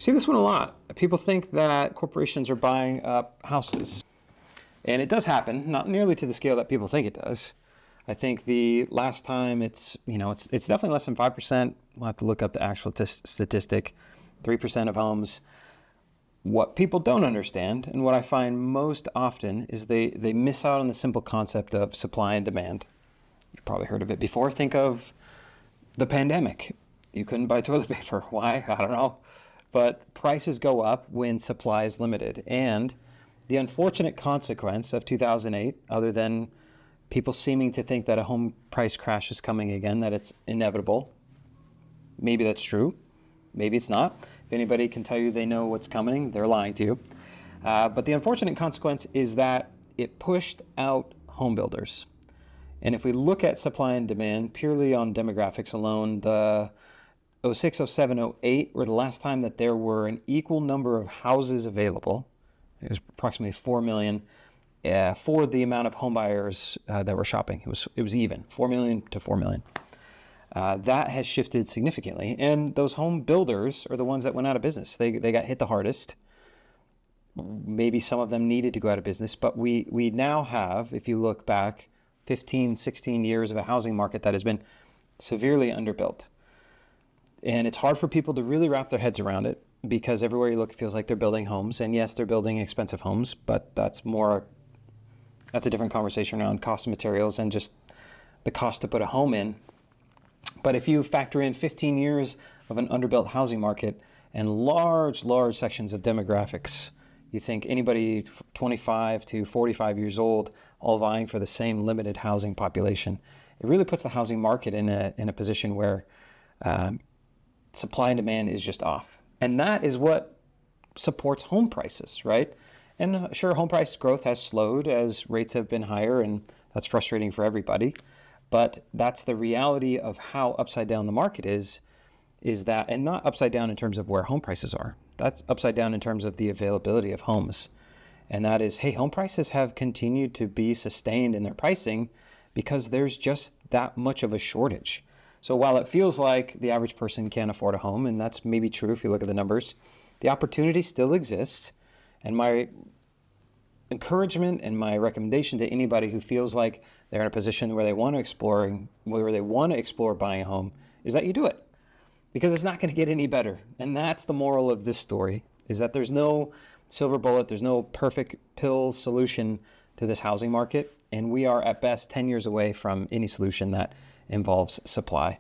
See this one a lot. People think that corporations are buying up houses. And it does happen, not nearly to the scale that people think it does. I think the last time it's definitely less than 5%. We'll have to look up the actual statistic. 3% of homes. What people don't understand, and what I find most often, is they miss out on the simple concept of supply and demand. You've probably heard of it before. Think of the pandemic. You couldn't buy toilet paper. Why? I don't know. But prices go up when supply is limited. And the unfortunate consequence of 2008, other than people seeming to think that a home price crash is coming again, that it's inevitable. Maybe that's true. Maybe it's not. If anybody can tell you they know what's coming, they're lying to you. But the unfortunate consequence is that it pushed out home builders. And if we look at supply and demand purely on demographics alone, the 06, 07, 08 were the last time that there were an equal number of houses available. It was approximately 4 million for the amount of home buyers that were shopping. It was even, 4 million to 4 million. That has shifted significantly. And those home builders are the ones that went out of business. They got hit the hardest. Maybe some of them needed to go out of business, but we now have, if you look back, 15, 16 years of a housing market that has been severely underbuilt. And it's hard for people to really wrap their heads around it because everywhere you look, it feels like they're building homes. And yes, they're building expensive homes, but that's a different conversation around cost of materials and just the cost to put a home in. But if you factor in 15 years of an underbuilt housing market and large sections of demographics, you think anybody 25 to 45 years old all vying for the same limited housing population, it really puts the housing market in a position where supply and demand is just off. And that is what supports home prices, right? And sure, home price growth has slowed as rates have been higher, and that's frustrating for everybody. But that's the reality of how upside down the market is that, and not upside down in terms of where home prices are. That's upside down in terms of the availability of homes. And that is, hey, home prices have continued to be sustained in their pricing because there's just that much of a shortage. So while it feels like the average person can't afford a home, and that's maybe true if you look at the numbers, the opportunity still exists. And my encouragement and my recommendation to anybody who feels like they're in a position where they want to explore buying a home is that you do it, because it's not going to get any better. And that's the moral of this story, is that there's no silver bullet, there's no perfect pill solution to this housing market, and we are at best 10 years away from any solution that involves supply.